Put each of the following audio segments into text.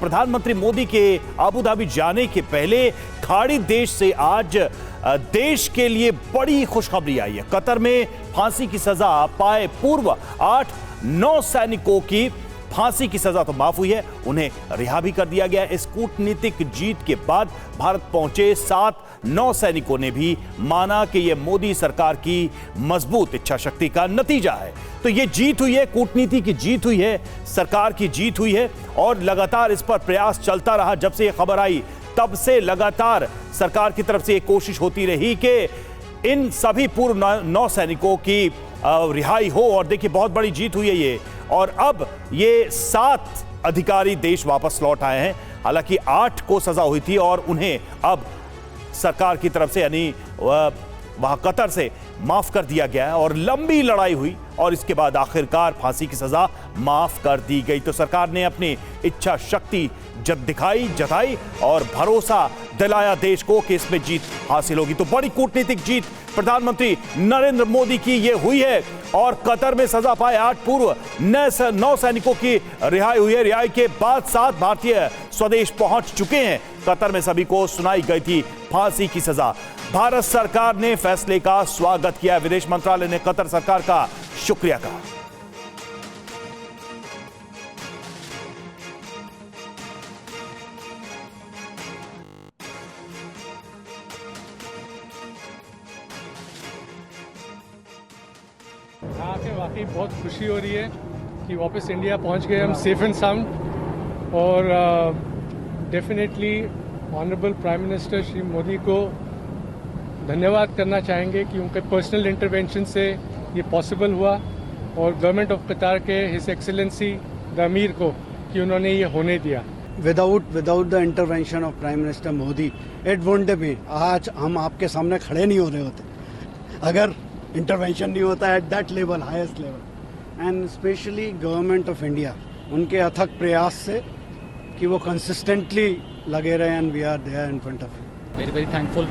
प्रधानमंत्री मोदी के Abu Dhabi जाने के पहले खाड़ी देश से आज देश के लिए बड़ी खुशखबरी आई है। कतर में फांसी की सजा पाए पूर्व 8-9 सैनिकों की फांसी की सजा तो माफ हुई है, उन्हें रिहा भी कर दिया गया। इस कूटनीतिक जीत के बाद भारत पहुंचे 7-9 सैनिकों ने भी माना कि यह मोदी सरकार की मजबूत इच्छा शक्ति का नतीजा है। तो यह जीत हुई है, कूटनीति की जीत हुई है, सरकार की जीत हुई है और लगातार इस पर प्रयास चलता रहा। जब से यह खबर आई तब से लगातार सरकार की तरफ से यह कोशिश होती रही कि इन सभी पूर्व 9 सैनिकों की रिहाई हो। और देखिए बहुत बड़ी जीत हुई है ये, और अब ये 7 अधिकारी देश वापस लौट आए हैं। हालांकि 8 को सजा हुई थी और उन्हें अब सरकार की तरफ से यानी वहां कतर से माफ कर दिया गया है और लंबी लड़ाई हुई और इसके बाद आखिरकार फांसी की सजा माफ कर दी गई। तो सरकार ने अपनी इच्छा शक्ति जताई और भरोसा दिलाया देश को कि इसमें जीत हासिल होगी। तो बड़ी कूटनीतिक जीत प्रधानमंत्री नरेंद्र मोदी की ये हुई है और कतर में सजा पाए 8 पूर्व 9 सैनिकों की रिहाई हुई है। रिहाई के बाद 7 भारतीय स्वदेश पहुंच चुके हैं। कतर में सभी को सुनाई गई थी फांसी की सजा। भारत सरकार ने फैसले का स्वागत किया। विदेश मंत्रालय ने कतर सरकार का शुक्रिया कहा। यहाँ पे वाकई बहुत खुशी हो रही है कि वापस इंडिया पहुँच गए हम सेफ एंड साउंड। और definitely honourable prime minister Shri Modi को धन्यवाद करना चाहेंगे कि उनके पर्सनल इंटरवेंशन से ये पॉसिबल हुआ और गवर्नमेंट ऑफ कतार के हिज एक्सेलेंसी द अमीर को कि उन्होंने ये होने दिया। Without the intervention of Prime Minister Modi, it wouldn't be। आज हम आपके सामने खड़े नहीं हो रहे होते अगर इंटरवेंशन नहीं होता at that level, highest level. And specially government of India, उनके अथक प्रयास से कि वो कंसिस्टेंटली लगे रहे and we are there in front of you. Very thankful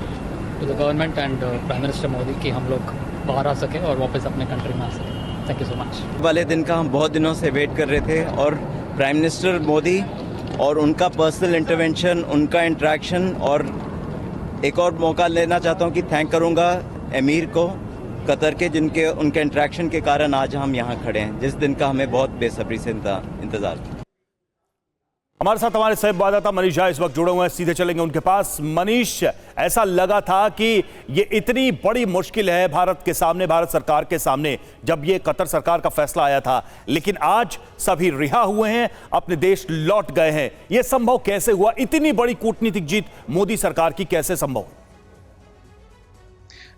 to the government and prime minister Modi कि हम लोग बाहर आ सके और वापस अपने कंट्री में आ सके। Thank you so much. वाले दिन का हम बहुत दिनों से वेट कर रहे थे और प्राइम मिनिस्टर मोदी और उनका पर्सनल इंटरवेंशन, उनका इंटरेक्शन, और एक और मौका लेना चाहता हूं कि थैंक करूंगा अमीर को कतर के, जिनके उनके इंटरेक्शन के कारण आज हम यहां खड़े हैं, जिस दिन का हमें बहुत बेसब्री से इंतजार था। हमारे साथ हमारे संवाददाता मनीष झा इस वक्त जुड़े हुए हैं, सीधे चलेंगे उनके पास। मनीष, ऐसा लगा था कि ये इतनी बड़ी मुश्किल है भारत के सामने, भारत सरकार के सामने, जब ये कतर सरकार का फैसला आया था, लेकिन आज सभी रिहा हुए हैं, अपने देश लौट गए हैं। ये संभव कैसे हुआ? इतनी बड़ी कूटनीतिक जीत मोदी सरकार की कैसे संभव?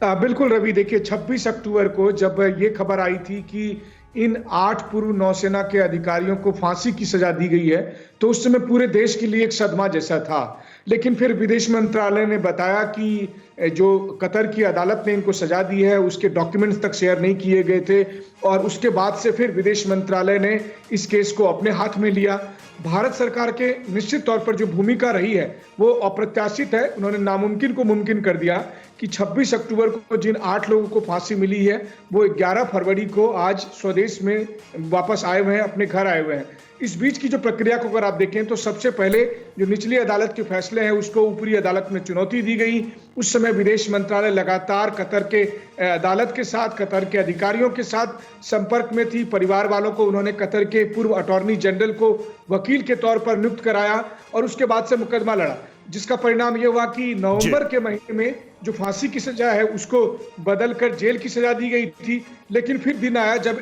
बिल्कुल रवि, देखिए 26 अक्टूबर को जब ये खबर आई थी कि इन 8 पूर्व नौसेना के अधिकारियों को फांसी की सजा दी गई है, तो उस समय पूरे देश के लिए एक सदमा जैसा था। लेकिन फिर विदेश मंत्रालय ने बताया कि जो कतर की अदालत ने इनको सजा दी है उसके डॉक्यूमेंट्स तक शेयर नहीं किए गए थे और उसके बाद से फिर विदेश मंत्रालय ने इस केस को अपने हाथ में लिया। भारत सरकार के निश्चित तौर पर जो भूमिका रही है वो अप्रत्याशित है। उन्होंने नामुमकिन को मुमकिन कर दिया कि 26 अक्टूबर को जिन 8 लोगों को फांसी मिली है वो 11 फरवरी को आज स्वदेश में वापस आए हुए हैं, अपने घर आए हुए हैं। इस बीच की जो प्रक्रिया को अगर आप देखें तो सबसे पहले जो निचली अदालत के फैसले हैं उसको ऊपरी अदालत में चुनौती दी गई। उस समय विदेश मंत्रालय लगातार कतर के अदालत के साथ, कतर के अधिकारियों के साथ संपर्क में थी। परिवार वालों को उन्होंने कतर के पूर्व अटॉर्नी जनरल को वकील के तौर पर नियुक्त कराया और उसके बाद से मुकदमा लड़ा, जिसका परिणाम यह हुआ कि नवंबर के महीने में जो फांसी की सजा है उसको बदलकर जेल की सजा दी गई थी। लेकिन फिर दिन आया जब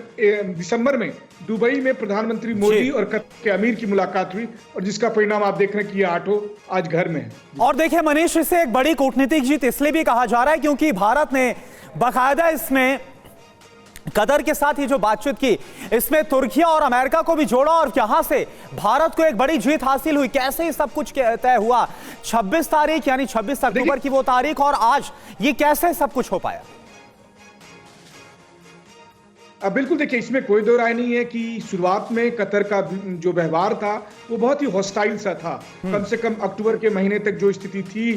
दिसंबर में दुबई में प्रधानमंत्री मोदी और कतर के अमीर की मुलाकात हुई और जिसका परिणाम आप देख रहे हैं कि ये 8 आज घर में है। और देखिए मनीष, इसे एक बड़ी कूटनीतिक जीत इसलिए भी कहा जा रहा है क्योंकि भारत ने बाकायदा इसमें कतर के साथ ही जो बातचीत की, इसमें तुर्की और अमेरिका को भी जोड़ा और यहां से भारत को एक बड़ी जीत हासिल हुई। कैसे ये सब कुछ तय हुआ? 26 तारीख यानी 26 अक्टूबर की वो तारीख, और आज ये कैसे सब कुछ हो पाया? बिल्कुल, देखिए इसमें कोई दो राय नहीं है कि शुरुआत में कतर का जो व्यवहार था वो बहुत ही हॉस्टाइल सा था। कम से कम अक्टूबर के महीने तक जो स्थिति थी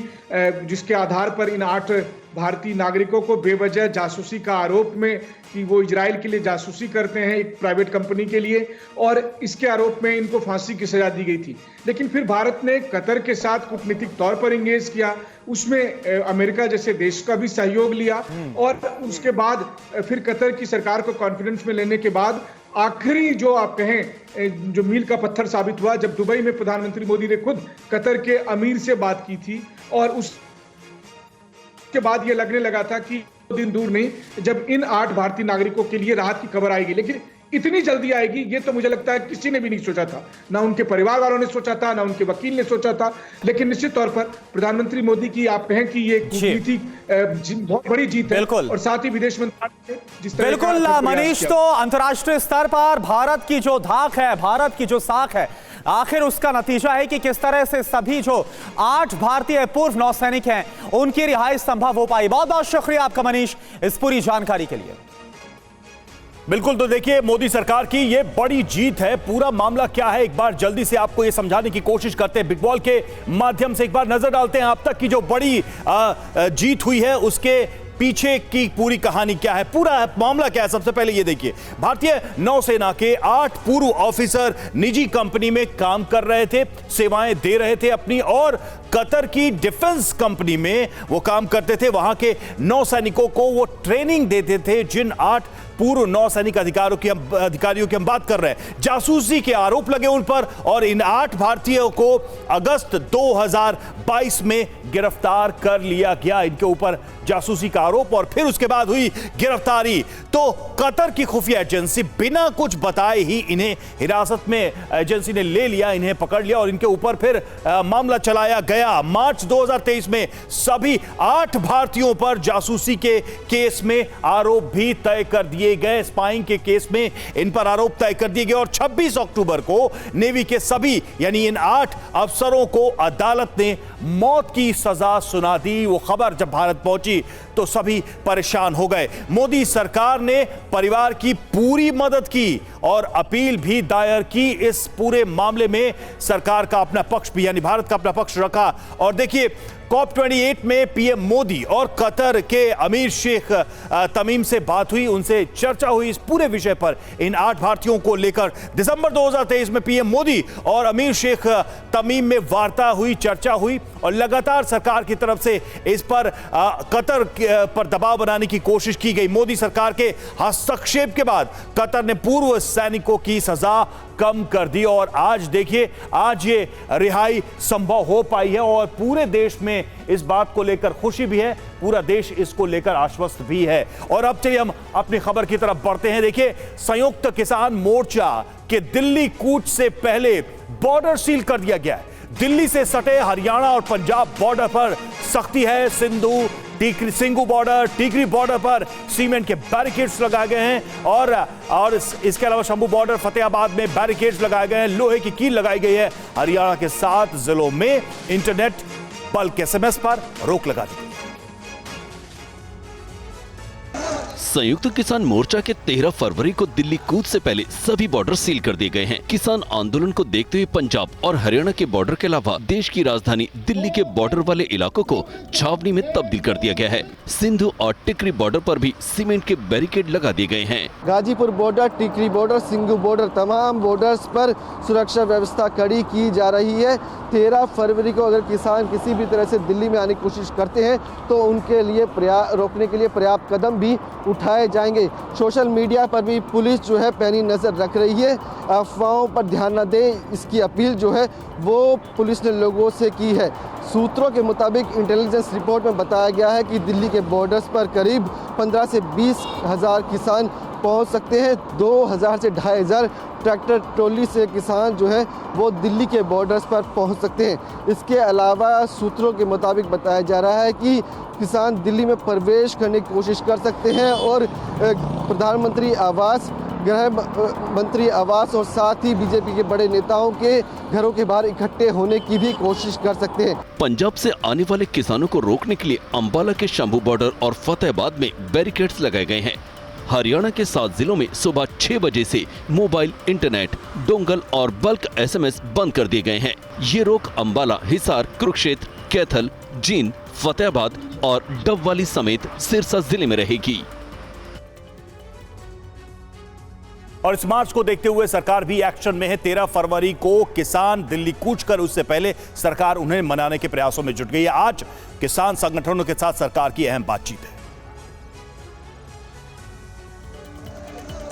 जिसके आधार पर इन 8 भारतीय नागरिकों को बेवजह जासूसी का आरोप में कि वो इजराइल के लिए जासूसी करते हैं एक प्राइवेट कंपनी के लिए, और इसके आरोप में इनको फांसी की सजा दी गई थी। लेकिन फिर भारत ने कतर के साथ कूटनीतिक तौर पर इंगेज किया, उसमें अमेरिका जैसे देश का भी सहयोग लिया, और उसके बाद फिर कतर की सरकार को कॉन्फिडेंस में लेने के बाद आखिरी जो आप कहें जो मील का पत्थर साबित हुआ, जब दुबई में प्रधानमंत्री मोदी ने खुद कतर के अमीर से बात की थी, और उसके बाद ये लगने लगा था कि दिन दूर नहीं जब इन 8 भारतीय नागरिकों के लिए राहत की खबर आएगी। लेकिन इतनी जल्दी आएगी ये तो मुझे लगता है किसी ने भी नहीं सोचा था, ना उनके परिवार वालों ने सोचा था, ना उनके वकील ने सोचा था। लेकिन निश्चित तौर पर प्रधानमंत्री मोदी की आप कहें कि ये कूटनीति बहुत बड़ी जीत है, और साथ ही विदेश मंत्रालय ने जिस तरह बिल्कुल मनीष, तो अंतर्राष्ट्रीय स्तर पर भारत की जो धाक है, भारत की जो साख है, आखिर उसका नतीजा है कि किस तरह से सभी जो 8 भारतीय पूर्व नौसैनिक हैं उनकी रिहाई संभव हो पाई। बहुत बहुत शुक्रिया आपका मनीष इस पूरी जानकारी के लिए। बिल्कुल, तो देखिए मोदी सरकार की ये बड़ी जीत है। पूरा मामला क्या है एक बार जल्दी से आपको ये समझाने की कोशिश करते हैं, बिग बॉल के माध्यम से एक बार नजर डालते हैं अब तक की जो बड़ी जीत हुई है उसके पीछे की पूरी कहानी क्या है, पूरा मामला क्या है। सबसे पहले ये देखिए, भारतीय नौसेना के 8 पूर्व ऑफिसर निजी कंपनी में काम कर रहे थे, सेवाएं दे रहे थे अपनी, और कतर की डिफेंस कंपनी में वो काम करते थे। वहां के नौसैनिकों को वो ट्रेनिंग देते थे। जिन 8 पूर्व नौसैनिक अधिकारियों की हम बात कर रहे हैं, जासूसी के आरोप लगे उन पर, और इन 8 भारतीयों को अगस्त 2022 में गिरफ्तार कर लिया गया। इनके ऊपर जासूसी का आरोप, और फिर उसके बाद हुई गिरफ्तारी। तो कतर की खुफिया एजेंसी बिना कुछ बताए ही इन्हें हिरासत में एजेंसी ने ले लिया, इन्हें पकड़ लिया, और इनके ऊपर फिर मामला चलाया गया। मार्च 2023 में सभी 8 भारतीयों पर जासूसी के केस में आरोप भी तय कर दिए गए। स्पाइंग के केस में इन पर आरोप तय कर दिए गए, और 26 अक्टूबर को नेवी के सभी यानी इन 8 अफसरों को अदालत ने मौत की सजा सुना दी। वो खबर जब भारत पहुंची तो सभी परेशान हो गए। मोदी सरकार ने परिवार की पूरी मदद की और अपील भी दायर की। इस पूरे मामले में सरकार का अपना पक्ष भी यानी भारत का अपना पक्ष रखा। और देखिए, COP28 में पीएम मोदी और कतर के अमीर शेख तमीम से बात हुई, उनसे चर्चा हुई इस पूरे विषय पर, इन 8 भारतीयों को लेकर। दिसंबर 2023 में पीएम मोदी और अमीर शेख तमीम में वार्ता हुई, चर्चा हुई, और लगातार सरकार की तरफ से इस पर कतर पर दबाव बनाने की कोशिश की गई। मोदी सरकार के हस्तक्षेप के बाद कतर ने पूर्व सैनिकों की सजा कम कर दी, और आज देखिए, आज ये रिहाई संभव हो पाई है, और पूरे देश में इस बात को लेकर खुशी भी है, पूरा देश इसको लेकर आश्वस्त भी है। और अब चलिए हम अपनी खबर की तरफ बढ़ते हैं। देखिए, संयुक्त किसान मोर्चा के दिल्ली कूच से पहले बॉर्डर सील कर दिया गया है। दिल्ली से सटे हरियाणा और पंजाब बॉर्डर पर सख्ती है। सिंघू बॉर्डर, टिकरी बॉर्डर पर सीमेंट के बैरिकेड्स लगाए गए हैं, और इसके अलावा शंभू बॉर्डर, फतेहाबाद में बैरिकेड्स लगाए गए हैं, लोहे की कील लगाई गई है। हरियाणा के 7 जिलों में इंटरनेट, बल्कि SMS पर रोक लगा दी गई। संयुक्त किसान मोर्चा के 13 फरवरी को दिल्ली कूच से पहले सभी बॉर्डर सील कर दिए गए हैं। किसान आंदोलन को देखते हुए पंजाब और हरियाणा के बॉर्डर के अलावा देश की राजधानी दिल्ली के बॉर्डर वाले इलाकों को छावनी में तब्दील कर दिया गया है। सिंधु और टिकरी बॉर्डर पर भी सीमेंट के बैरिकेड लगा दिए गए हैं। गाजीपुर बॉर्डर, टिकरी बॉर्डर, सिंघू बॉर्डर, तमाम बॉर्डर्स पर सुरक्षा व्यवस्था कड़ी की जा रही है। 13 फरवरी को अगर किसान किसी भी तरह से दिल्ली में आने की कोशिश करते हैं तो उनके लिए रोकने के लिए पर्याप्त कदम भी उठाए जाएंगे। सोशल मीडिया पर भी पुलिस जो है पैनी नज़र रख रही है, अफवाहों पर ध्यान न दें, इसकी अपील जो है वो पुलिस ने लोगों से की है। सूत्रों के मुताबिक इंटेलिजेंस रिपोर्ट में बताया गया है कि दिल्ली के बॉर्डर्स पर करीब 15 से 20 हज़ार किसान पहुंच सकते हैं। 2000 से 2500 ट्रैक्टर ट्रॉली से किसान जो है वो दिल्ली के बॉर्डर्स पर पहुंच सकते हैं। इसके अलावा सूत्रों के मुताबिक बताया जा रहा है कि किसान दिल्ली में प्रवेश करने की कोशिश कर सकते हैं, और प्रधानमंत्री आवास, गृह मंत्री आवास और साथ ही बीजेपी के बड़े नेताओं के घरों के बाहर इकट्ठे होने की भी कोशिश कर सकते हैं। पंजाब से आने वाले किसानों को रोकने के लिए अंबाला के शंभू बॉर्डर और फतेहाबाद में बैरिकेड्स लगाए गए हैं। हरियाणा के 7 जिलों में सुबह 6 बजे से मोबाइल, इंटरनेट, डोंगल और बल्क SMS बंद कर दिए गए हैं। ये रोक अंबाला, हिसार, कुरुक्षेत्र, कैथल, जींद, फतेहाबाद और डबवाली समेत सिरसा जिले में रहेगी। और इस मार्च को देखते हुए सरकार भी एक्शन में है। 13 फरवरी को किसान दिल्ली कूच कर उससे पहले सरकार उन्हें मनाने के प्रयासों में जुट गई है। आज किसान संगठनों के साथ सरकार की अहम बातचीत है।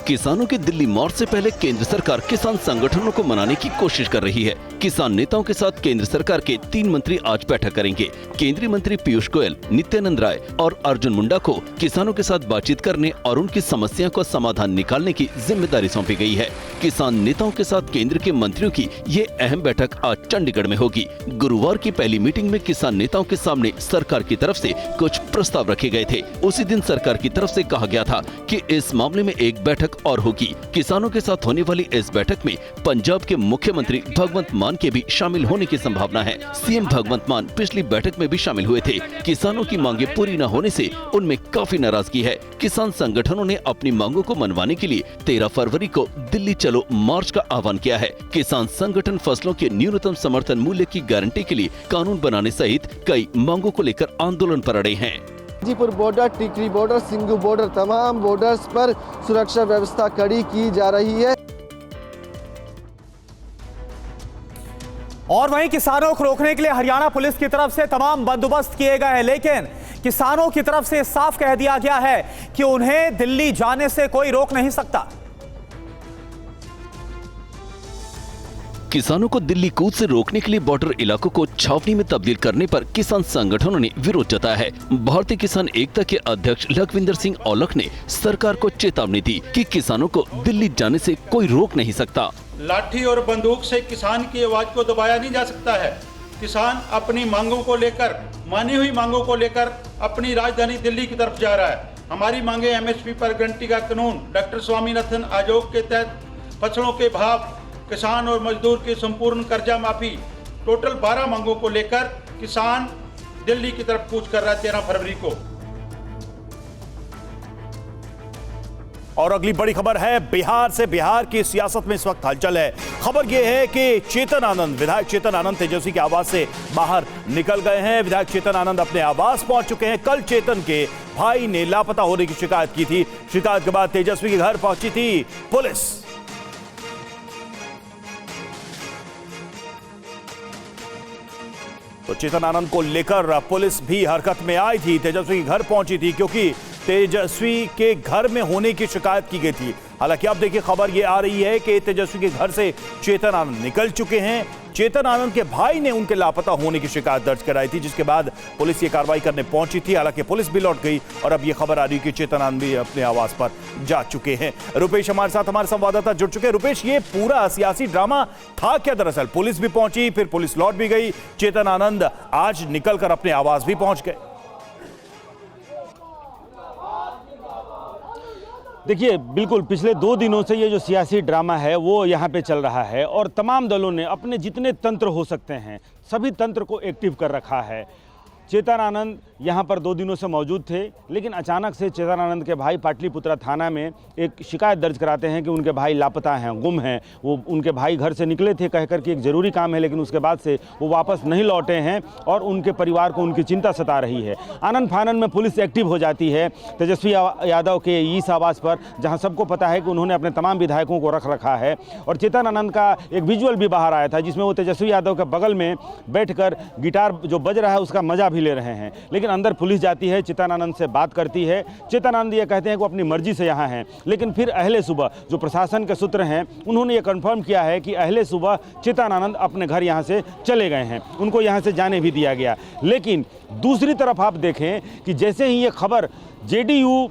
किसानों के दिल्ली मार्च से पहले केंद्र सरकार किसान संगठनों को मनाने की कोशिश कर रही है। किसान नेताओं के साथ केंद्र सरकार के 3 मंत्री आज बैठक करेंगे। केंद्रीय मंत्री पीयूष गोयल, नित्यानंद राय और अर्जुन मुंडा को किसानों के साथ बातचीत करने और उनकी समस्या का समाधान निकालने की जिम्मेदारी सौंपी गई है। किसान नेताओं के साथ केंद्र के मंत्रियों की ये अहम बैठक आज चंडीगढ़ में होगी। गुरुवार की पहली मीटिंग में किसान नेताओं के सामने सरकार की तरफ से कुछ प्रस्ताव रखे गए थे। उसी दिन सरकार की तरफ से कहा गया था कि इस मामले में एक बैठक और होगी। किसानों के साथ होने वाली इस बैठक में पंजाब के मुख्यमंत्री भगवंत मान के भी शामिल होने की संभावना है। सीएम भगवंत मान पिछली बैठक में भी शामिल हुए थे। किसानों की मांगे पूरी न होने से उनमें काफी नाराजगी है। किसान संगठनों ने अपनी मांगों को मनवाने के लिए 13 फरवरी को दिल्ली चलो मार्च का आह्वान किया है। किसान संगठन फसलों के न्यूनतम समर्थन मूल्य की गारंटी के लिए कानून बनाने सहित कई मांगों को लेकर आंदोलन पर अड़े हैं। गाजीपुर बॉर्डर, टिकरी बॉर्डर, सिंगू बॉर्डर, तमाम बॉर्डर्स पर सुरक्षा व्यवस्था कड़ी की जा रही है। और वहीं किसानों को रोकने के लिए हरियाणा पुलिस की तरफ से तमाम बंदोबस्त किए गए हैं, लेकिन किसानों की तरफ से साफ कह दिया गया है कि उन्हें दिल्ली जाने से कोई रोक नहीं सकता। किसानों को दिल्ली कूच से रोकने के लिए बॉर्डर इलाकों को छावनी में तब्दील करने पर किसान संगठनों ने विरोध जताया है। भारतीय किसान एकता के अध्यक्ष लखविंदर सिंह औलख ने सरकार को चेतावनी दी कि किसानों को दिल्ली जाने से कोई रोक नहीं सकता। लाठी और बंदूक से किसान की आवाज को दबाया नहीं जा सकता है। किसान अपनी मांगों को लेकर, मानी हुई मांगों को लेकर अपनी राजधानी दिल्ली की तरफ जा रहा है। हमारी मांगे एमएसपी पर गारंटी का कानून, डॉक्टर स्वामीनाथन आयोग के तहत फसलों के भाव, किसान और मजदूर की संपूर्ण कर्जा माफी, टोटल 12 मांगों को लेकर किसान दिल्ली की तरफ कूच कर रहा है 13 फरवरी को। और अगली बड़ी खबर है बिहार से। बिहार की सियासत में इस वक्त हलचल है। खबर यह है कि चेतन आनंद, विधायक चेतन आनंद तेजस्वी के आवास से बाहर निकल गए हैं। विधायक चेतन आनंद अपने आवास पहुंच चुके हैं। कल चेतन के भाई ने लापता होने की शिकायत की थी। शिकायत के बाद तेजस्वी के घर पहुंची थी पुलिस। तो चेतन आनंद को लेकर पुलिस भी हरकत में आई थी, तेजस्वी के घर पहुंची थी, क्योंकि तेजस्वी के घर में होने की शिकायत की गई थी। हालांकि अब देखिए खबर ये आ रही है कि तेजस्वी के घर से चेतन आनंद निकल चुके हैं। चेतन आनंद के भाई ने उनके लापता होने की शिकायत दर्ज कराई थी, जिसके बाद पुलिस ये कार्रवाई करने पहुंची थी। हालांकि पुलिस भी लौट गई और अब ये खबर आ रही है कि चेतन आनंद भी अपने आवास पर जा चुके हैं। रुपेश हमारे साथ, हमारे संवाददाता जुड़ चुके हैं। रुपेश, ये पूरा सियासी ड्रामा था क्या? दरअसल पुलिस भी पहुंची, फिर पुलिस लौट भी गई, चेतन आनंद आज निकलकर अपने आवास भी पहुंच गए। देखिए, बिल्कुल पिछले 2 दिनों से ये जो सियासी ड्रामा है वो यहाँ पे चल रहा है और तमाम दलों ने अपने जितने तंत्र हो सकते हैं सभी तंत्र को एक्टिव कर रखा है। चेतन आनंद यहाँ पर 2 दिनों से मौजूद थे, लेकिन अचानक से चेतन आनंद के भाई पाटलिपुत्रा थाना में एक शिकायत दर्ज कराते हैं कि उनके भाई लापता हैं, गुम हैं। वो उनके भाई घर से निकले थे कहकर कि एक ज़रूरी काम है, लेकिन उसके बाद से वो वापस नहीं लौटे हैं और उनके परिवार को उनकी चिंता सता रही है। आनंद फानन में पुलिस एक्टिव हो जाती है तेजस्वी यादव के इस आवास पर, जहाँ सबको पता है कि उन्होंने अपने तमाम विधायकों को रख रखा है। और चेतन आनंद का एक विजुअल भी बाहर आया था जिसमें वो तेजस्वी यादव के बगल में बैठकर गिटार जो बज रहा है उसका मजा भी ले रहे हैं। लेकिन अंदर पुलिस जाती है, चेतन आनंद से बात करती है। चेतन आनंद ये कहते हैं कि वो अपनी मर्जी से यहाँ हैं, लेकिन फिर अहले सुबह जो प्रशासन के सूत्र हैं उन्होंने ये कंफर्म किया है कि अहले सुबह चेतन आनंद अपने घर यहाँ से चले गए हैं, उनको यहाँ से जाने भी दिया गया। लेकिन दूसरी तरफ आप देखें कि जैसे ही ये खबर जेडीयू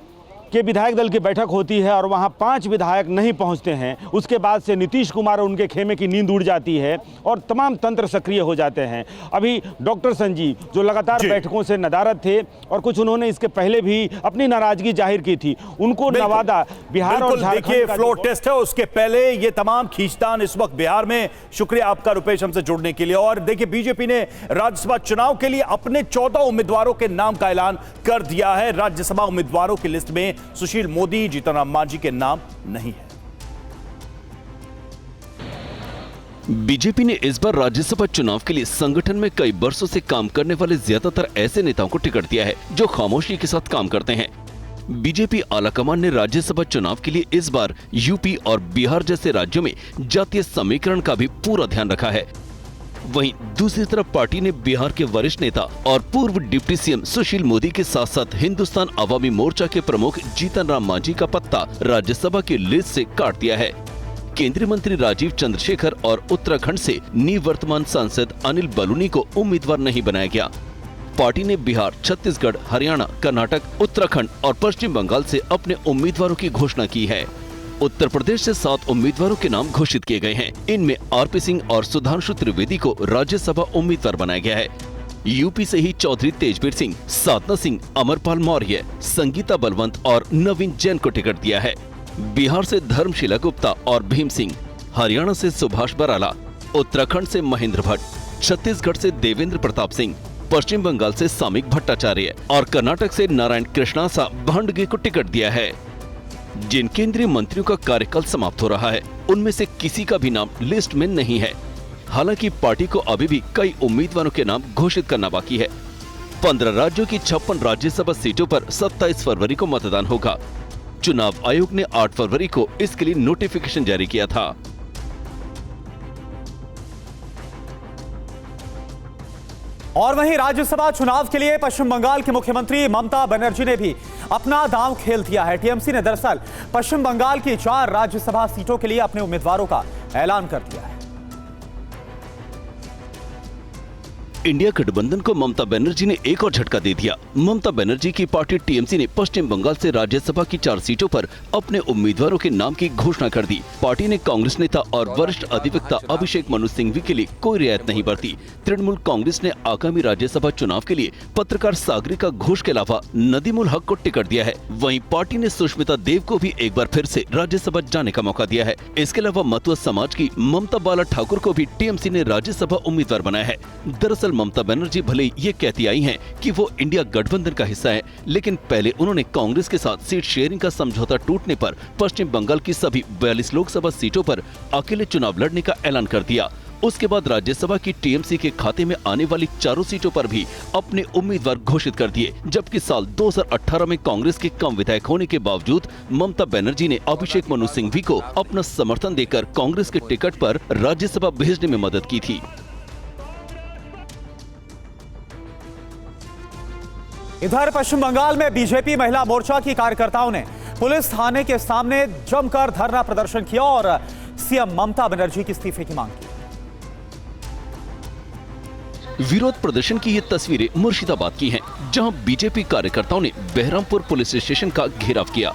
के विधायक दल की बैठक होती है और वहां 5 विधायक नहीं पहुंचते हैं, उसके बाद से नीतीश कुमार और उनके खेमे की नींद उड़ जाती है और तमाम तंत्र सक्रिय हो जाते हैं। अभी डॉक्टर संजीव जो लगातार बैठकों से नदारद थे और कुछ उन्होंने इसके पहले भी अपनी नाराजगी जाहिर की थी, उनको नवादा, बिहार और झारखंड देखिए फ्लोर टेस्ट है, उसके पहले ये तमाम खींचतान इस वक्त बिहार में। शुक्रिया आपका रुपेश हमसे जुड़ने के लिए। और देखिए बीजेपी ने राज्यसभा चुनाव के लिए अपने 14 उम्मीदवारों के नाम का ऐलान कर दिया है। राज्यसभा उम्मीदवारों की लिस्ट में सुशील मोदी, जीतन राम मांझी के नाम नहीं है। बीजेपी ने इस बार राज्यसभा चुनाव के लिए संगठन में कई वर्षों से काम करने वाले ज्यादातर ऐसे नेताओं को टिकट दिया है जो खामोशी के साथ काम करते हैं। बीजेपी आलाकमान ने राज्यसभा चुनाव के लिए इस बार यूपी और बिहार जैसे राज्यों में जातीय समीकरण का भी पूरा ध्यान रखा है। वहीं दूसरी तरफ पार्टी ने बिहार के वरिष्ठ नेता और पूर्व डिप्टी सीएम सुशील मोदी के साथ साथ हिंदुस्तान अवामी मोर्चा के प्रमुख जीतन राम मांझी का पत्ता राज्यसभा की लिस्ट से काट दिया है। केंद्रीय मंत्री राजीव चंद्रशेखर और उत्तराखंड से निवर्तमान सांसद अनिल बलूनी को उम्मीदवार नहीं बनाया गया। पार्टी ने बिहार, छत्तीसगढ़, हरियाणा, कर्नाटक, उत्तराखंड और पश्चिम बंगाल से अपने उम्मीदवारों की घोषणा की है। उत्तर प्रदेश से 7 उम्मीदवारों के नाम घोषित किए गए हैं। इनमें आरपी सिंह और सुधांशु त्रिवेदी को राज्यसभा उम्मीदवार बनाया गया है। यूपी से ही चौधरी तेजवीर सिंह, साधना सिंह, अमरपाल मौर्य, संगीता बलवंत और नवीन जैन को टिकट दिया है। बिहार से धर्मशिला गुप्ता और भीम सिंह, हरियाणा से सुभाष बराला, उत्तराखंड से महेंद्र भट्ट, छत्तीसगढ़ से देवेंद्र प्रताप सिंह, पश्चिम बंगाल से सामिक भट्टाचार्य और कर्नाटक से नारायण कृष्णासा भांडगे को टिकट दिया है। जिन केंद्रीय मंत्रियों का कार्यकाल समाप्त हो रहा है उनमें से किसी का भी नाम लिस्ट में नहीं है। हालांकि पार्टी को अभी भी कई उम्मीदवारों के नाम घोषित करना बाकी है। 15 राज्यों की 56 राज्यसभा सीटों पर 27 फरवरी को मतदान होगा। चुनाव आयोग ने 8 फरवरी को इसके लिए नोटिफिकेशन जारी किया था। और वहीं राज्यसभा चुनाव के लिए पश्चिम बंगाल की मुख्यमंत्री ममता बनर्जी ने भी अपना दांव खेल दिया है। टीएमसी ने दरअसल पश्चिम बंगाल की 4 राज्यसभा सीटों के लिए अपने उम्मीदवारों का ऐलान कर दिया है। इंडिया गठबंधन को ममता बनर्जी ने एक और झटका दे दिया। ममता बनर्जी की पार्टी टीएमसी ने पश्चिम बंगाल से राज्यसभा की 4 सीटों पर अपने उम्मीदवारों के नाम की घोषणा कर दी। पार्टी ने कांग्रेस नेता और वरिष्ठ अधिवक्ता अभिषेक मनु सिंघवी के लिए कोई रियायत नहीं बरती। तृणमूल कांग्रेस ने आगामी राज्यसभा चुनाव के लिए पत्रकार सागरिका घोष के अलावा नदीमुल हक को टिकट दिया है। वहीं पार्टी ने सुष्मिता देव को भी एक बार फिर से राज्यसभा जाने का मौका दिया है। इसके अलावा मतुआ समाज की ममता बाला ठाकुर को भी टीएमसी ने राज्यसभा उम्मीदवार बनाया है। दरअसल ममता बनर्जी भले ये कहती आई हैं कि वो इंडिया गठबंधन का हिस्सा है, लेकिन पहले उन्होंने कांग्रेस के साथ सीट शेयरिंग का समझौता टूटने पर पश्चिम बंगाल की सभी 42 लोकसभा सीटों पर अकेले चुनाव लड़ने का ऐलान कर दिया। उसके बाद राज्यसभा की टीएमसी के खाते में आने वाली 4 सीटों पर भी अपने उम्मीदवार घोषित कर दिए। जबकि साल 2018 में कांग्रेस के कम विधायक होने के बावजूद ममता बनर्जी ने अभिषेक मनु सिंघवी को अपना समर्थन देकर कांग्रेस के टिकट पर राज्यसभा भेजने में मदद की थी। इधर पश्चिम बंगाल में बीजेपी महिला मोर्चा की कार्यकर्ताओं ने पुलिस थाने के सामने जमकर धरना प्रदर्शन किया और सीएम ममता बनर्जी के इस्तीफे की मांग की। विरोध प्रदर्शन की ये तस्वीरें मुर्शिदाबाद की हैं, जहां बीजेपी कार्यकर्ताओं ने बहरामपुर पुलिस स्टेशन का घेराव किया।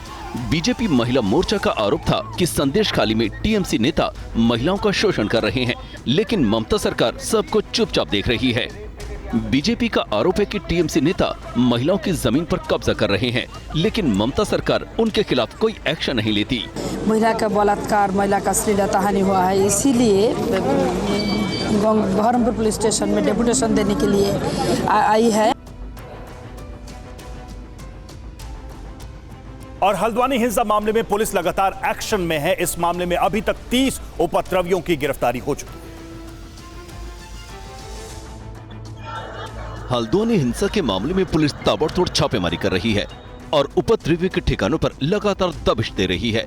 बीजेपी महिला मोर्चा का आरोप था कि संदेश खाली में टीएमसी नेता महिलाओं का शोषण कर रहे हैं, लेकिन ममता सरकार सबको चुपचाप देख रही है। बीजेपी का आरोप है कि टीएमसी नेता महिलाओं की जमीन पर कब्जा कर रहे हैं, लेकिन ममता सरकार उनके खिलाफ कोई एक्शन नहीं लेती। महिला का बलात्कार, महिला का श्लीलता हानि हुआ है, इसीलिए बहरमपुर पुलिस स्टेशन में डेपुटेशन देने के लिए आई है। और हल्द्वानी हिंसा मामले में पुलिस लगातार एक्शन में है। इस मामले में अभी तक 30 उपद्रवियों की गिरफ्तारी हो चुकी है। हल्द्वानी हिंसा के मामले में पुलिस ताबड़तोड़ छापेमारी कर रही है और उपद्रवियों के ठिकानों पर लगातार दबिश दे रही है।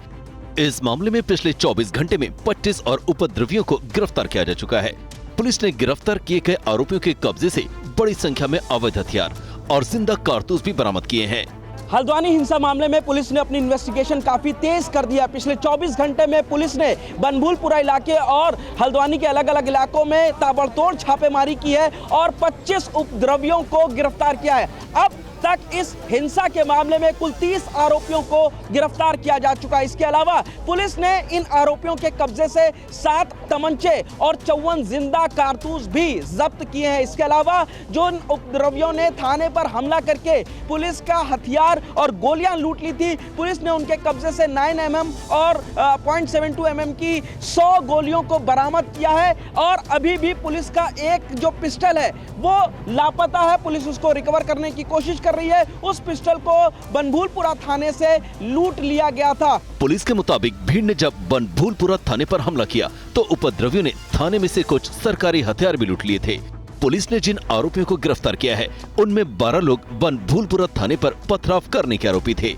इस मामले में पिछले 24 घंटे में 25 और उपद्रवियों को गिरफ्तार किया जा चुका है। पुलिस ने गिरफ्तार किए गए आरोपियों के कब्जे से बड़ी संख्या में अवैध हथियार और जिंदा कारतूस भी बरामद किए हैं। हल्द्वानी हिंसा मामले में पुलिस ने अपनी इन्वेस्टिगेशन काफी तेज कर दिया। पिछले 24 घंटे में पुलिस ने बनभूलपुरा इलाके और हल्द्वानी के अलग अलग इलाकों में ताबड़तोड़ छापेमारी की है और 25 उपद्रवियों को गिरफ्तार किया है। अब तक इस हिंसा के मामले में कुल 30 आरोपियों को गिरफ्तार किया जा चुका है। इसके अलावा पुलिस ने इन आरोपियों के कब्जे से 7 तमंचे और 54 जिंदा कारतूस भी जब्त किए हैं। इसके अलावा जो उपद्रवियों ने थाने पर हमला करके पुलिस का हथियार और गोलियां लूट ली थी, पुलिस ने उनके कब्जे से 9 mm और 0.72 mm की 100 गोलियों को बरामद किया है। और अभी भी पुलिस का एक जो पिस्टल है वो लापता है। पुलिस उसको रिकवर करने की कोशिश कर कर रही है, उस पिस्टल को बनभूलपुरा थाने से लूट लिया गया था। पुलिस के मुताबिक भीड़ ने जब बनभूलपुरा थाने पर हमला किया तो उपद्रवियों ने थाने में से कुछ सरकारी हथियार भी लूट लिए थे। पुलिस ने जिन आरोपियों को गिरफ्तार किया है उनमें 12 लोग बनभूलपुरा थाने पर पथराव करने के आरोपी थे।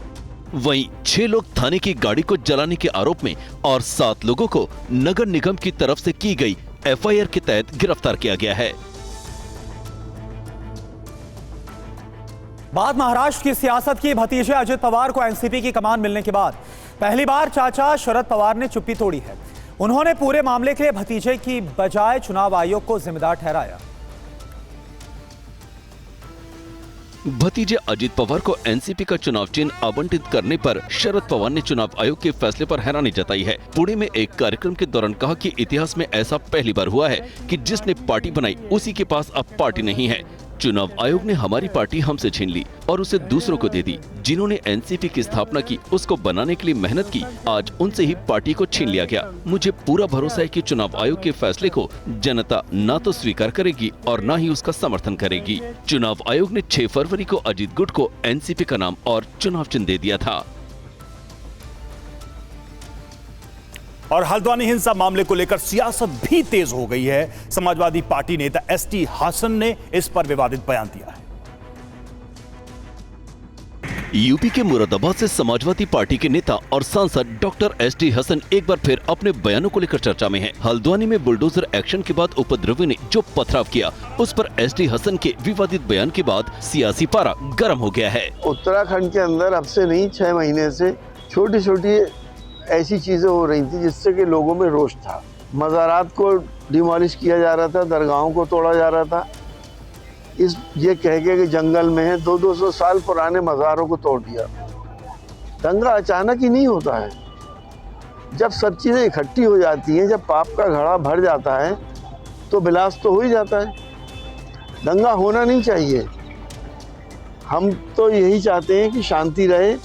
वहीं 6 लोग थाने की गाड़ी को जलाने के आरोप में और 7 लोगों को नगर निगम की तरफ से की गई एफआईआर के तहत गिरफ्तार किया गया है। बात महाराष्ट्र की सियासत की। भतीजे अजित पवार को एनसीपी की कमान मिलने के बाद पहली बार चाचा शरद पवार ने चुप्पी तोड़ी है। उन्होंने पूरे मामले के लिए भतीजे की बजाय चुनाव आयोग को जिम्मेदार ठहराया। भतीजे अजित पवार को एनसीपी का चुनाव चिन्ह आवंटित करने पर शरद पवार ने चुनाव आयोग के फैसले पर हैरानी जताई है। पुणे में एक कार्यक्रम के दौरान कहा कि इतिहास में ऐसा पहली बार हुआ है कि जिसने पार्टी बनाई उसी के पास अब पार्टी नहीं है। चुनाव आयोग ने हमारी पार्टी हमसे छीन ली और उसे दूसरों को दे दी। जिन्होंने एनसीपी की स्थापना की, उसको बनाने के लिए मेहनत की, आज उनसे ही पार्टी को छीन लिया गया। मुझे पूरा भरोसा है कि चुनाव आयोग के फैसले को जनता न तो स्वीकार करेगी और न ही उसका समर्थन करेगी। चुनाव आयोग ने 6 फरवरी को अजित गुट को एनसीपी का नाम और चुनाव चिन्ह दे दिया था। और हल्द्वानी हिंसा मामले को लेकर सियासत भी तेज हो गई है। समाजवादी पार्टी नेता एसटी हसन ने इस पर विवादित बयान दिया है। यूपी के मुरादाबाद से समाजवादी पार्टी के नेता और सांसद डॉक्टर एसटी हसन एक बार फिर अपने बयानों को लेकर चर्चा में हैं। हल्द्वानी में बुलडोजर एक्शन के बाद उपद्रवियों ने जो पथराव किया, उस पर एसटी हसन के विवादित बयान के बाद सियासी पारा गर्म हो गया है। उत्तराखंड के अंदर अब से नहीं 6 महीने से छोटी छोटी ऐसी चीजें हो रही थी जिससे कि लोगों में रोष था। मज़ारात को डिमोलिश किया जा रहा था, दरगाहों को तोड़ा जा रहा था, ये कह के कि जंगल में है 200-200 साल पुराने मज़ारों को तोड़ दिया। दंगा अचानक ही नहीं होता है। जब सब चीज़ें इकट्ठी हो जाती हैं, जब पाप का घड़ा भर जाता है तो विलास तो हो ही जाता है। दंगा होना नहीं चाहिए। हम तो यही चाहते हैं कि शांति रहे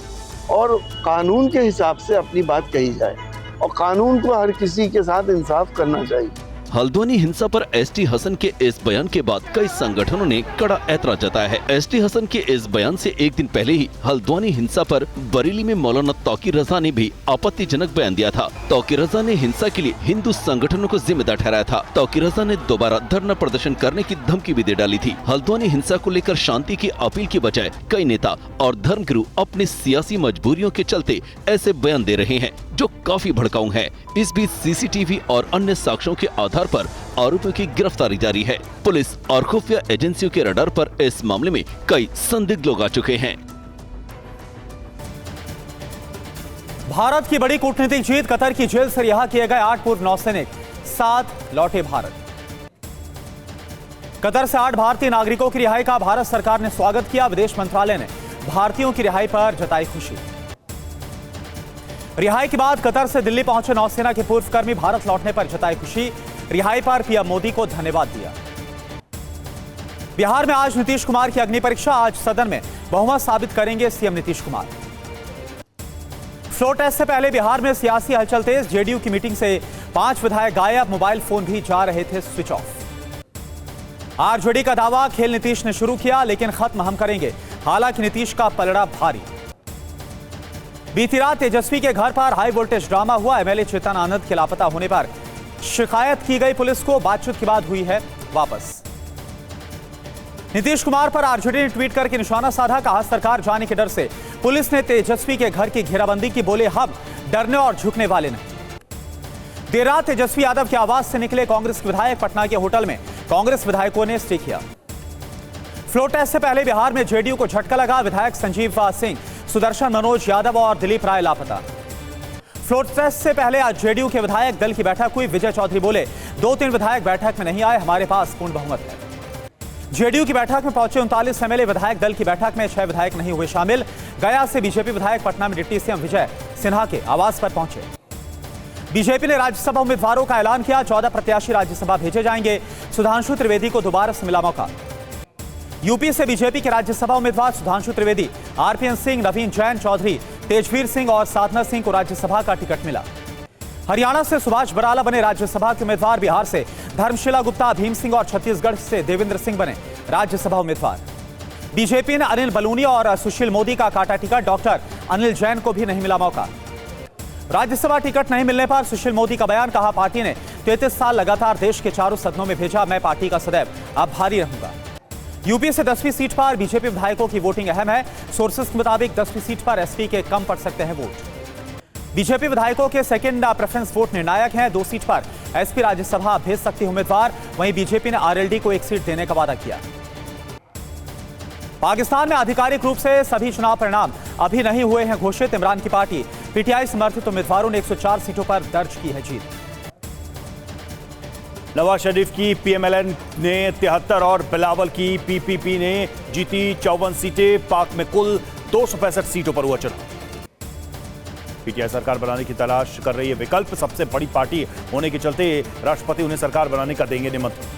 और कानून के हिसाब से अपनी बात कही जाए और कानून को हर किसी के साथ इंसाफ करना चाहिए। हल्द्वानी हिंसा पर एसटी हसन के इस बयान के बाद कई संगठनों ने कड़ा ऐतराज जताया है। एसटी हसन के इस बयान से एक दिन पहले ही हल्द्वानी हिंसा पर बरेली में मौलाना तौकीर रजा ने भी आपत्तिजनक बयान दिया था। तौकीर रजा ने हिंसा के लिए हिंदू संगठनों को जिम्मेदार ठहराया था। तौकीर रजा ने दोबारा धरना प्रदर्शन करने की धमकी भी दे डाली थी। हल्द्वानी हिंसा को लेकर शांति की अपील की बजाय कई नेता और धर्मगुरु अपनी सियासी मजबूरियों के चलते ऐसे बयान दे रहे हैं जो काफी भड़काऊ है। इस बीच सीसीटीवी और अन्य साक्ष्यों के आधार पर आरोपियों की गिरफ्तारी जारी है। पुलिस और खुफिया एजेंसियों के रडार पर इस मामले में कई संदिग्ध लोग आ चुके हैं। भारत की बड़ी कूटनीतिक जीत। कतर की जेल से रिहा किए गए 8 पूर्व नौसैनिक 7 लौटे भारत। कतर से 8 भारतीय नागरिकों की रिहाई का भारत सरकार ने स्वागत किया। विदेश मंत्रालय ने भारतीयों की रिहाई पर जताई खुशी। रिहाई के बाद कतर से दिल्ली पहुंचे नौसेना के पूर्व कर्मी भारत लौटने पर जताई खुशी। रिहाई पर पीएम मोदी को धन्यवाद दिया। बिहार में आज नीतीश कुमार की अग्नि परीक्षा। आज सदन में बहुमत साबित करेंगे CM Nitish Kumar. Floor test से पहले बिहार में सियासी हलचल तेज। जेडीयू की मीटिंग से 5 विधायक गायब। मोबाइल फोन भी जा रहे थे स्विच ऑफ। आरजेडी का दावा, खेल नीतीश ने शुरू किया लेकिन खत्म हम करेंगे। हालांकि नीतीश का पलड़ा भारी। बीती रात तेजस्वी के घर पर हाई वोल्टेज ड्रामा हुआ। एमएलए चेतन आनंद के लापता होने पर शिकायत की गई पुलिस को। बातचीत के बाद हुई है वापस। नीतीश कुमार पर आरजेडी ने ट्वीट करके निशाना साधा। कहा, सरकार जाने के डर से पुलिस ने तेजस्वी के घर की घेराबंदी की। बोले, हम डरने और झुकने वाले नहीं। देर रात तेजस्वी यादव के आवास से निकले कांग्रेस विधायक। पटना के होटल में कांग्रेस विधायकों ने स्टे किया। फ्लोर टेस्ट से पहले बिहार में जेडीयू को झटका लगा। विधायक संजीव सिंह, सुदर्शन मनोज यादव और दिलीप राय लापता। फ्लोर टेस्ट से पहले आज जेडीयू के विधायक दल की बैठक हुई। विजय चौधरी बोले, 2-3 विधायक बैठक में नहीं आए, हमारे पास पूर्ण बहुमत है। जेडीयू की बैठक में पहुंचे 39 एमएलए। विधायक दल की बैठक में 6 विधायक नहीं हुए शामिल। गया से बीजेपी विधायक पटना में डिप्टी सीएम विजय सिन्हा के आवास पर पहुंचे। बीजेपी ने राज्यसभा उम्मीदवारों का ऐलान किया। 14 प्रत्याशी राज्यसभा भेजे जाएंगे। सुधांशु त्रिवेदी को दोबारा से मिला मौका। यूपी से बीजेपी के राज्यसभा उम्मीदवार सुधांशु त्रिवेदी, आरपीएन सिंह, नवीन जैन चौधरी, तेजवीर सिंह और साधना सिंह को राज्यसभा का टिकट मिला। हरियाणा से सुभाष बराला बने राज्यसभा के उम्मीदवार। बिहार से धर्मशिला गुप्ता, भीम सिंह और छत्तीसगढ़ से देवेंद्र सिंह बने राज्यसभा उम्मीदवार। बीजेपी ने अनिल बलूनी और सुशील मोदी का काटा टिकट, डॉक्टर अनिल जैन को भी नहीं मिला मौका। राज्यसभा टिकट नहीं मिलने पर सुशील मोदी का बयान, कहा पार्टी ने 33 साल लगातार देश के चारों सदनों में भेजा, मैं पार्टी का सदैव आभारी रहूंगा। यूपी से 10वीं सीट पर बीजेपी विधायकों की वोटिंग अहम है। सोर्सेस के मुताबिक 10वीं सीट पर एसपी के कम पड़ सकते हैं वोट। बीजेपी विधायकों के सेकंड प्रेफरेंस वोट निर्णायक हैं। 2 सीट पर एसपी राज्यसभा भेज सकती है उम्मीदवार। वहीं बीजेपी ने आरएलडी को 1 सीट देने का वादा किया। पाकिस्तान में आधिकारिक रूप से सभी चुनाव परिणाम अभी नहीं हुए हैं घोषित। इमरान की पार्टी पीटीआई समर्थित उम्मीदवारों ने 104 सीटों पर दर्ज की है जीत। नवाज शरीफ की पीएमएलएन ने 73 और बिलावल की पीपीपी ने जीती 54 सीटें। पाक में कुल 265 सीटों पर हुआ चुनाव। पीटीआई सरकार बनाने की तलाश कर रही है विकल्प। सबसे बड़ी पार्टी होने के चलते राष्ट्रपति उन्हें सरकार बनाने का देंगे निमंत्रण।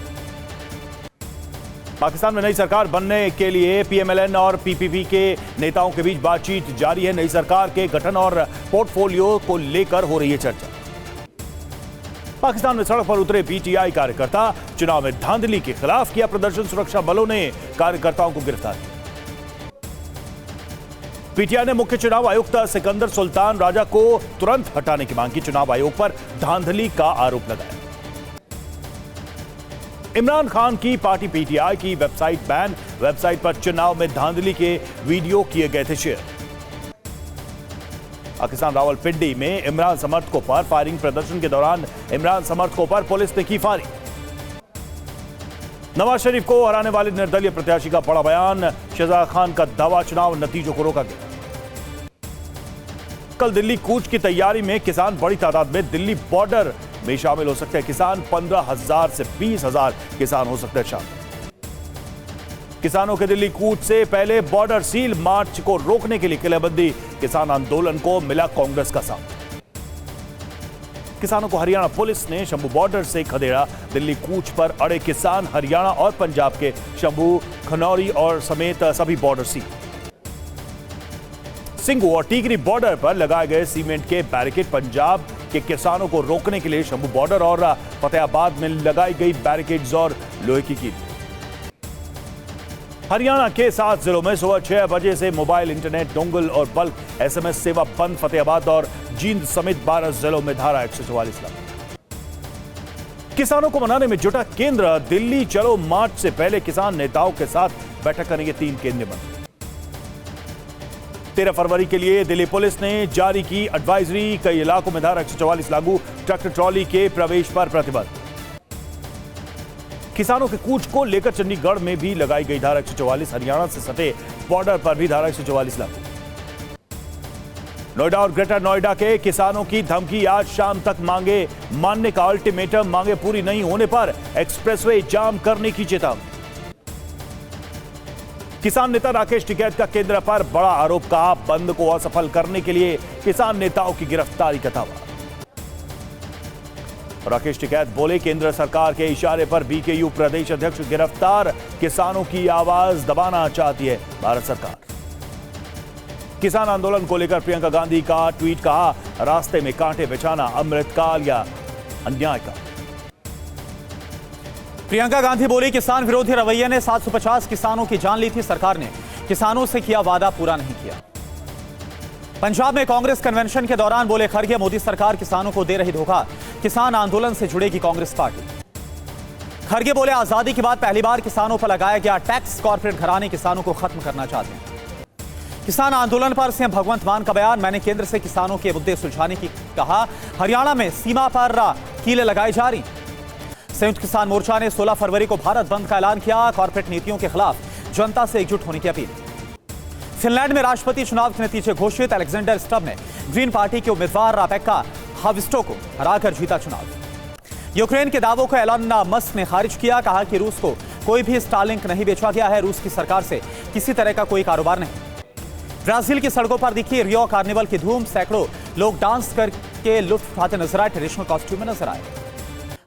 पाकिस्तान में नई सरकार बनने के लिए पीएमएलएन और पीपीपी के नेताओं के बीच बातचीत जारी है। नई सरकार के गठन और पोर्टफोलियो को लेकर हो रही है चर्चा। पाकिस्तान में सड़क पर उतरे पीटीआई कार्यकर्ता, चुनाव में धांधली के खिलाफ किया प्रदर्शन। सुरक्षा बलों ने कार्यकर्ताओं को गिरफ्तार किया। पीटीआई ने मुख्य चुनाव आयुक्त सिकंदर सुल्तान राजा को तुरंत हटाने की मांग की। चुनाव आयोग पर धांधली का आरोप लगाया। इमरान खान की पार्टी पीटीआई की वेबसाइट बैन। वेबसाइट पर चुनाव में धांधली के वीडियो किए गए थे शेयर। पाकिस्तान रावलपिंडी में इमरान समर्थकों पर फायरिंग। प्रदर्शन के दौरान इमरान समर्थकों पर पुलिस ने की फायरिंग। नवाज शरीफ को हराने वाले निर्दलीय प्रत्याशी का बड़ा बयान। शहजाद खान का दावा, चुनाव नतीजों को रोका गया। कल दिल्ली कूच की तैयारी में किसान बड़ी तादाद में दिल्ली बॉर्डर में शामिल हो सकते हैं। किसान 15,000 से 20,000 किसान हो सकते हैं शामिल। किसानों के दिल्ली कूच से पहले बॉर्डर सील मार्च को रोकने के लिए किलेबंदी। किसान आंदोलन को मिला कांग्रेस का साथ। किसानों को हरियाणा पुलिस ने शंभू बॉर्डर से खदेड़ा। दिल्ली कूच पर अड़े किसान हरियाणा और पंजाब के शंभू, खनौरी और समेत सभी बॉर्डर सील। सिंगू और टीकरी बॉर्डर पर लगाए गए सीमेंट के बैरिकेड। पंजाब के किसानों को रोकने के लिए शंभू बॉर्डर और फतेहाबाद में लगाई गई बैरिकेड्स और लोहे की कील। हरियाणा के 7 जिलों में सुबह 6 बजे से मोबाइल, इंटरनेट, डोंगल और बल्क एसएमएस सेवा बंद। फतेहाबाद और जींद समेत 12 जिलों में धारा 144 लागू। किसानों को मनाने में जुटा केंद्र। दिल्ली चलो मार्च से पहले किसान नेताओं के साथ बैठक करेंगे 3 केंद्रीय मंत्री। 13 फरवरी के लिए दिल्ली पुलिस ने जारी की एडवाइजरी। कई इलाकों में धारा 144 लागू। ट्रैक्टर ट्रॉली के प्रवेश पर प्रतिबंध। किसानों के कूच को लेकर चंडीगढ़ में भी लगाई गई धारा 144। हरियाणा से सटे बॉर्डर पर भी धारा 144 लागू। नोएडा और ग्रेटर नोएडा के किसानों की धमकी। आज शाम तक मांगे मानने का अल्टीमेटम। मांगे पूरी नहीं होने पर एक्सप्रेसवे जाम करने की चेतावनी। किसान नेता राकेश टिकैत का केंद्र पर बड़ा आरोप। कहा, बंद को असफल करने के लिए किसान नेताओं की गिरफ्तारी का दावा। राकेश टिकैत बोले, केंद्र सरकार के इशारे पर बीकेयू प्रदेश अध्यक्ष गिरफ्तार। किसानों की आवाज दबाना चाहती है भारत सरकार। किसान आंदोलन को लेकर प्रियंका गांधी का ट्वीट। कहा, रास्ते में कांटे बिछाना अमृतकाल या अन्याय का। प्रियंका गांधी बोली, किसान विरोधी रवैये ने 750 किसानों की जान ली थी। सरकार ने किसानों से किया वादा, पूरा नहीं किया। पंजाब में कांग्रेस कन्वेंशन के दौरान बोले खड़गे, मोदी सरकार किसानों को दे रही धोखा। किसान आंदोलन से जुड़ेगी कांग्रेस पार्टी। खड़गे बोले, आजादी के बाद पहली बार किसानों पर लगाया गया टैक्स। कॉर्पोरेट घराने किसानों को खत्म करना चाहते हैं। किसान आंदोलन पर सीएम भगवंत मान का बयान। मैंने केंद्र से किसानों के मुद्दे सुलझाने की कहा। हरियाणा में सीमा पर कीलें लगाई जा रही। संयुक्त किसान मोर्चा ने 16 फरवरी को भारत बंद का ऐलान किया। कॉर्पोरेट नीतियों के खिलाफ जनता से एकजुट होने की अपील। फिनलैंड में राष्ट्रपति चुनाव के नतीजे घोषित। अलेक्जेंडर स्टब ने ग्रीन पार्टी के उम्मीदवार राबेक्का हाविस्टो को हराकर जीता चुनाव। यूक्रेन के दावों को एलन मस्क ने खारिज किया। कहा कि रूस को कोई भी स्टारलिंक नहीं बेचा गया है। रूस की सरकार से किसी तरह का कोई कारोबार नहीं। ब्राजील की सड़कों पर दिखी रियो कार्निवल की धूम। सैकड़ों लोग डांस करके लुत्फ उठाते नजर आए। ट्रेडिशनल कॉस्ट्यूम में नजर आए।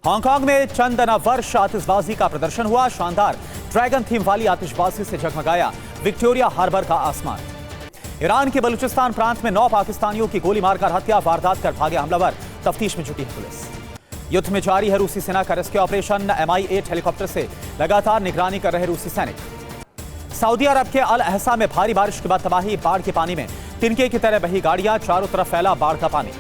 हांगकांग में चंद वर्ष आतिशबाजी का प्रदर्शन हुआ। शानदार ड्रैगन थीम वाली आतिशबाजी से जगमगाया विक्टोरिया हार्बर का आसमान। ईरान के बलूचिस्तान प्रांत में 9 पाकिस्तानियों की गोली मारकर हत्या। वारदात कर भागे हमलावर। तफ्तीश में जुटी है पुलिस। युद्ध में जारी है रूसी सेना का रेस्क्यू ऑपरेशन। MI-8 हेलीकॉप्टर से लगातार निगरानी कर रहे रूसी सैनिक। सऊदी अरब के अल अहसा में भारी बारिश के बाद तबाही, बाढ़ के पानी में तिनके की तरह बही गाड़ियां, चारों तरफ फैला बाढ़ का पानी।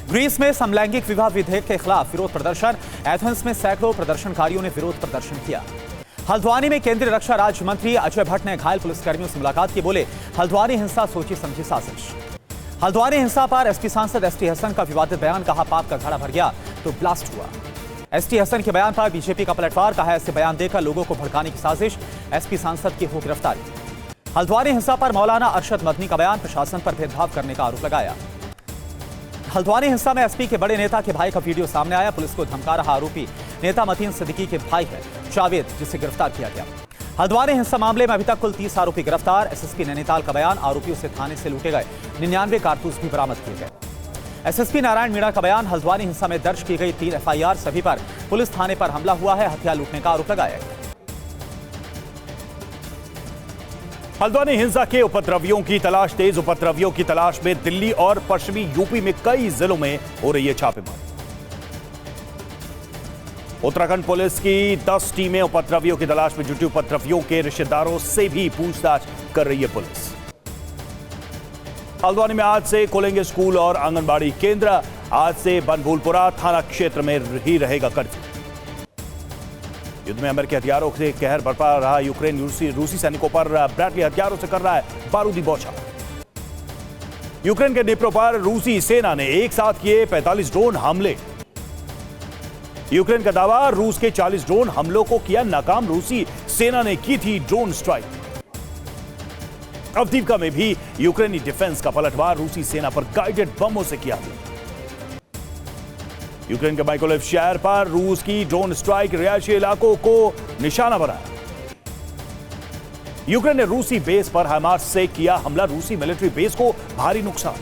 ग्रीस में समलैंगिक विवाह विधेयक के खिलाफ विरोध प्रदर्शन, एथेंस में सैकड़ों प्रदर्शनकारियों ने विरोध प्रदर्शन किया। हल्द्वानी में केंद्रीय रक्षा राज्य मंत्री अजय भट्ट ने घायल पुलिसकर्मियों से मुलाकात की, बोले हल्द्वानी हिंसा सोची समझी साजिश। हल्द्वानी हिंसा पर एसपी सांसद एसटी हसन का विवादित बयान, कहा पाप का घड़ा भर गया तो ब्लास्ट हुआ। एसटी हसन के बयान पर बीजेपी का पलटवार, कहा ऐसे बयान देकर लोगों को भड़काने की साजिश, एसपी सांसद की हो गिरफ्तारी। हल्द्वानी हिंसा पर मौलाना अरशद मदनी का बयान, प्रशासन पर भेदभाव करने का आरोप लगाया। हल्द्वानी हिंसा में एसपी के बड़े नेता के भाई का वीडियो सामने आया, पुलिस को धमका रहा आरोपी नेता मतीन सिद्दीकी के भाई है जावेद, जिसे गिरफ्तार किया गया। हल्द्वानी हिंसा मामले में अभी तक कुल 30 आरोपी गिरफ्तार। एसएसपी नैनीताल का बयान, आरोपियों से थाने से लूटे गए 99 कारतूस भी बरामद किए गए। एसएसपी नारायण मीणा का बयान, हल्द्वानी हिंसा में दर्ज की गई 3 एफआईआर, सभी पर पुलिस थाने पर हमला हुआ है, हथियार लूटने का आरोप लगाया गया। हल्द्वानी हिंसा के उपद्रवियों की तलाश तेज, उपद्रवियों की तलाश में दिल्ली और पश्चिमी यूपी में कई जिलों में हो रही है छापेमारी। उत्तराखंड पुलिस की 10 टीमें उपद्रवियों की तलाश में जुटी, उपद्रवियों के रिश्तेदारों से भी पूछताछ कर रही है पुलिस। हल्द्वानी में आज से खुलेंगे स्कूल और आंगनबाड़ी केंद्र, आज से बनभूलपुरा थाना क्षेत्र में ही रहेगा कर्फ्यू। युद्ध में अमेरिकी हथियारों से कहर बरपा रहा यूक्रेन, रूसी सैनिकों पर ब्रैडली हथियारों से कर रहा है बारूदी बौछार। यूक्रेन के डिप्रो पर रूसी सेना ने एक साथ किए 45 ड्रोन हमले। यूक्रेन का दावा, रूस के 40 ड्रोन हमलों को किया नाकाम, रूसी सेना ने की थी ड्रोन स्ट्राइक। अवदीपका में भी यूक्रेनी डिफेंस का पलटवार, रूसी सेना पर गाइडेड बमों से किया गया। यूक्रेन के माइकोलेव शहर पर रूस की ड्रोन स्ट्राइक, रिहायशी इलाकों को निशाना बनाया। यूक्रेन ने रूसी बेस पर हमास से किया हमला, रूसी मिलिट्री बेस को भारी नुकसान।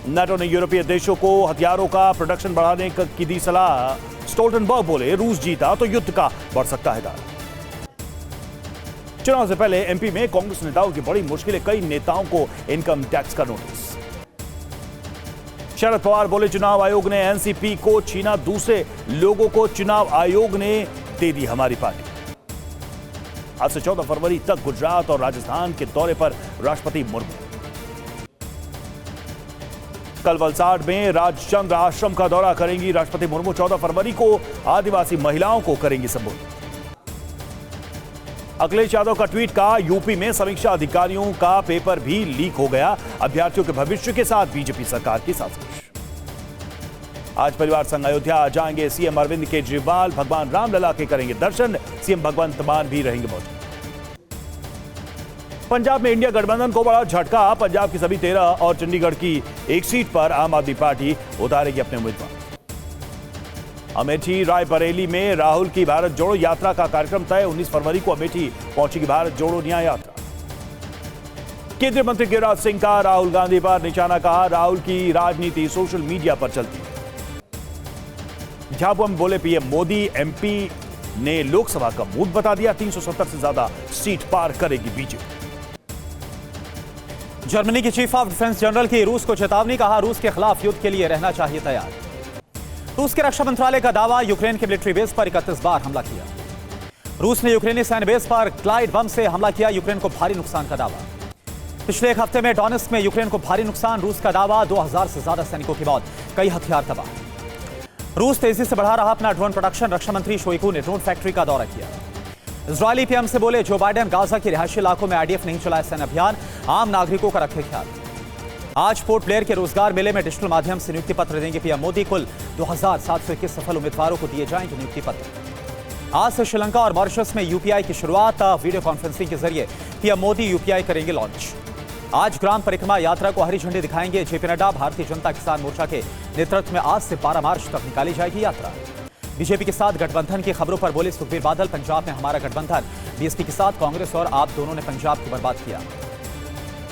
नाटो ने यूरोपीय देशों को हथियारों का प्रोडक्शन बढ़ाने की दी सलाह, स्टोल्टनबर्ग बोले रूस जीता तो युद्ध का बढ़ सकता है दावा। चुनाव से पहले एमपी में कांग्रेस नेताओं की बड़ी मुश्किलें, कई नेताओं को इनकम टैक्स का नोटिस। शरद पवार बोले चुनाव आयोग ने एनसीपी को छीना, दूसरे लोगों को चुनाव आयोग ने दे दी हमारी पार्टी। आज से 14 फरवरी तक गुजरात और राजस्थान के दौरे पर राष्ट्रपति मुर्मू। कल वलसाड में राजचंद्र आश्रम का दौरा करेंगी राष्ट्रपति मुर्मू, 14 फरवरी को आदिवासी महिलाओं को करेंगी संबोधित। अखिलेश यादव का ट्वीट, कहा यूपी में समीक्षा अधिकारियों का पेपर भी लीक हो गया, अभ्यर्थियों के भविष्य के साथ बीजेपी सरकार की साजिश। आज परिवार संघ अयोध्या जाएंगे सीएम अरविंद केजरीवाल, भगवान रामलला के करेंगे दर्शन, सीएम भगवंत मान भी रहेंगे मौजूद। पंजाब में इंडिया गठबंधन को बड़ा झटका, पंजाब की सभी 13 और चंडीगढ़ की एक सीट पर आम आदमी पार्टी उतारेगी अपने उम्मीदवार। अमेठी रायबरेली में राहुल की भारत जोड़ो यात्रा का कार्यक्रम तय, 19 फरवरी को अमेठी पहुंचेगी भारत जोड़ो न्याय यात्रा। केंद्रीय मंत्री गिरिराज सिंह का राहुल गांधी पर निशाना, कहा राहुल की राजनीति सोशल मीडिया पर चलती है। झाबुआ में बोले पीएम मोदी, एमपी ने लोकसभा का मूड बता दिया, 370 से ज्यादा सीट पार करेगी बीजेपी। जर्मनी की चीफ ऑफ डिफेंस जनरल की रूस को चेतावनी, कहा रूस के खिलाफ युद्ध के लिए रहना चाहिए तैयार। रूस के रक्षा मंत्रालय का दावा, यूक्रेन के मिलिट्री बेस पर 31 बार हमला किया। रूस ने यूक्रेनी सैन्य बेस पर ग्लाइड बम से हमला किया, यूक्रेन को भारी नुकसान का दावा। पिछले एक हफ्ते में डोनेस्क में यूक्रेन को भारी नुकसान, रूस का दावा 2000 से ज्यादा सैनिकों की मौत, कई हथियार तबाह। रूस तेजी से बढ़ा रहा अपना ड्रोन प्रोडक्शन, रक्षा मंत्री शोइगु ने ड्रोन फैक्ट्री का दौरा किया। इजरायली पीएम से बोले जो बाइडेन, गाजा के रिहायशी इलाकों में आईडीएफ नहीं चलाए सैन्य अभियान, आम नागरिकों का रखे ख्याल। आज पोर्ट ब्लेयर के रोजगार मेले में डिजिटल माध्यम से नियुक्ति पत्र देंगे पीएम मोदी, कुल 2721 सफल उम्मीदवारों को दिए जाएंगे नियुक्ति पत्र। आज से श्रीलंका और मॉरिशस में यूपीआई की शुरुआत, वीडियो कॉन्फ्रेंसिंग के जरिए पीएम मोदी यूपीआई करेंगे लॉन्च। आज ग्राम परिक्रमा यात्रा को हरी झंडी दिखाएंगे जेपी नड्डा, भारतीय जनता किसान मोर्चा के नेतृत्व में आज से 12 मार्च तक निकाली जाएगी यात्रा। बीजेपी के साथ गठबंधन की खबरों पर बोले सुखबीर बादल, पंजाब में हमारा गठबंधन, बीएसपी के साथ कांग्रेस और आप दोनों ने पंजाब को बर्बाद किया।